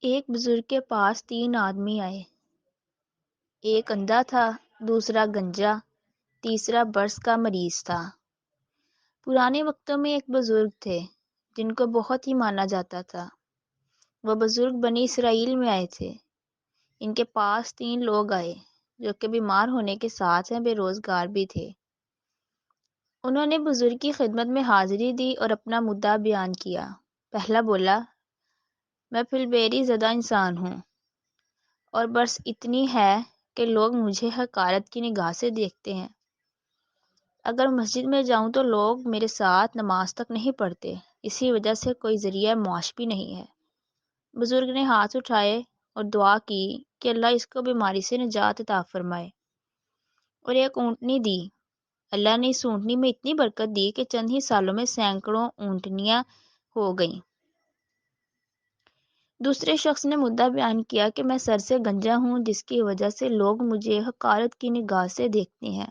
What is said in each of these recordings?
ایک بزرگ کے پاس 3 آدمی آئے۔ ایک اندھا تھا، دوسرا گنجا، تیسرا برس کا مریض تھا۔ پرانے وقتوں میں ایک بزرگ تھے جن کو بہت ہی مانا جاتا تھا۔ وہ بزرگ بنی اسرائیل میں آئے تھے۔ ان کے پاس 3 لوگ آئے جو کہ بیمار ہونے کے ساتھ بے روزگار بھی تھے۔ انہوں نے بزرگ کی خدمت میں حاضری دی اور اپنا مدعا بیان کیا۔ پہلا بولا، میں پھلبیری زدہ انسان ہوں اور برس اتنی ہے کہ لوگ مجھے حقارت کی نگاہ سے دیکھتے ہیں۔ اگر مسجد میں جاؤں تو لوگ میرے ساتھ نماز تک نہیں پڑھتے، اسی وجہ سے کوئی ذریعہ معاش بھی نہیں ہے۔ بزرگ نے ہاتھ اٹھائے اور دعا کی کہ اللہ اس کو بیماری سے نجات عطا فرمائے، اور ایک اونٹنی دی۔ اللہ نے اس اونٹنی میں اتنی برکت دی کہ چند ہی سالوں میں سینکڑوں اونٹنیاں ہو گئیں۔ دوسرے شخص نے مدعا بیان کیا کہ میں سر سے گنجا ہوں، جس کی وجہ سے لوگ مجھے حقارت کی نگاہ سے دیکھتے ہیں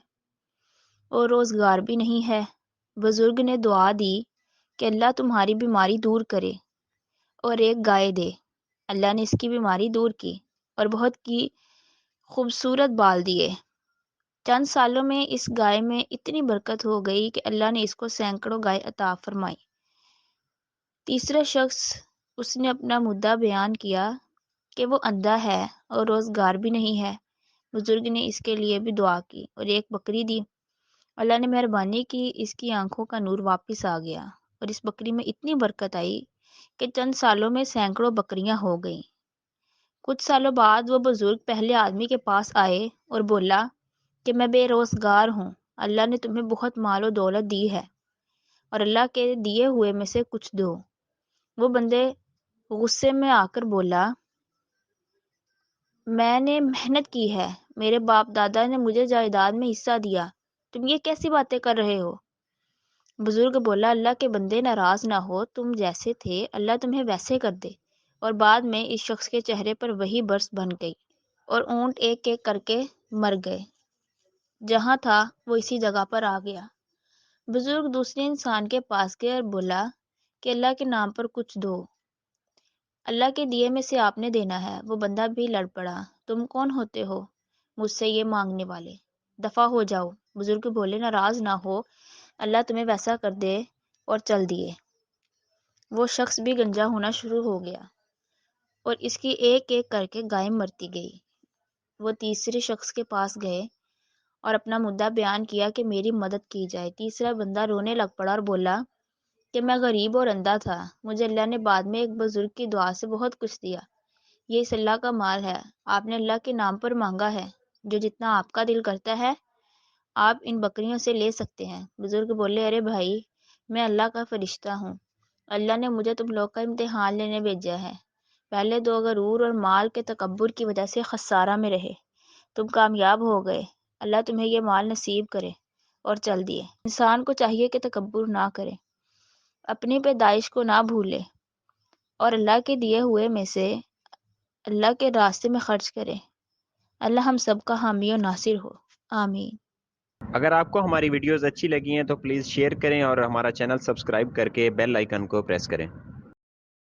اور روزگار بھی نہیں ہے۔ بزرگ نے دعا دی کہ اللہ تمہاری بیماری دور کرے اور ایک گائے دے۔ اللہ نے اس کی بیماری دور کی اور بہت کی خوبصورت بال دیے۔ چند سالوں میں اس گائے میں اتنی برکت ہو گئی کہ اللہ نے اس کو سینکڑوں گائے عطا فرمائی۔ تیسرا شخص، اس نے اپنا مدعا بیان کیا کہ وہ اندھا ہے اور روزگار بھی نہیں ہے۔ بزرگ نے اس کے لیے بھی دعا کی اور ایک بکری دی۔ اللہ نے مہربانی کی، اس کی آنکھوں کا نور واپس آ گیا اور اس بکری میں اتنی برکت آئی کہ چند سالوں میں سینکڑوں بکریاں ہو گئیں۔ کچھ سالوں بعد وہ بزرگ پہلے آدمی کے پاس آئے اور بولا کہ میں بے روزگار ہوں، اللہ نے تمہیں بہت مال و دولت دی ہے اور اللہ کے دیے ہوئے میں سے کچھ دو۔ وہ بندے غصے میں آ کر بولا، میں نے محنت کی ہے، میرے باپ دادا نے مجھے جائیداد میں حصہ دیا، تم یہ کیسی باتیں کر رہے ہو؟ بزرگ بولا، اللہ کے بندے ناراض نہ ہو، تم جیسے تھے اللہ تمہیں ویسے کر دے۔ اور بعد میں اس شخص کے چہرے پر وہی برس بن گئی اور اونٹ ایک ایک کر کے مر گئے۔ جہاں تھا وہ اسی جگہ پر آ گیا۔ بزرگ دوسرے انسان کے پاس گئے اور بولا کہ اللہ کے نام پر کچھ دو، اللہ کے دیے میں سے آپ نے دینا ہے۔ وہ بندہ بھی لڑ پڑا، تم کون ہوتے ہو مجھ سے یہ مانگنے والے؟ دفع ہو جاؤ۔ بزرگ بولے، ناراض نہ ہو، اللہ تمہیں ویسا کر دے، اور چل دیے۔ وہ شخص بھی گنجا ہونا شروع ہو گیا اور اس کی ایک ایک کر کے گائے مرتی گئی۔ وہ تیسرے شخص کے پاس گئے اور اپنا مدعا بیان کیا کہ میری مدد کی جائے۔ تیسرا بندہ رونے لگ پڑا اور بولا کہ میں غریب اور اندھا تھا، مجھے اللہ نے بعد میں ایک بزرگ کی دعا سے بہت کچھ دیا، یہ اس اللہ کا مال ہے، آپ نے اللہ کے نام پر مانگا ہے، جو جتنا آپ کا دل کرتا ہے آپ ان بکریوں سے لے سکتے ہیں۔ بزرگ بولے، ارے بھائی، میں اللہ کا فرشتہ ہوں، اللہ نے مجھے تم لوگ کا امتحان لینے بھیجا ہے۔ پہلے 2 غرور اور مال کے تکبر کی وجہ سے خسارہ میں رہے، تم کامیاب ہو گئے، اللہ تمہیں یہ مال نصیب کرے، اور چل دیے۔ انسان کو چاہیے کہ تکبر نہ کرے، اپنی پیدائش کو نہ بھولے، اور اللہ کے دیے ہوئے میں سے اللہ کے راستے میں خرچ کرے۔ اللہ ہم سب کا حامی و ناصر ہو، آمین۔ اگر آپ کو ہماری ویڈیوز اچھی لگی ہیں تو پلیز شیئر کریں اور ہمارا چینل سبسکرائب کر کے بیل آئیکن کو پریس کریں۔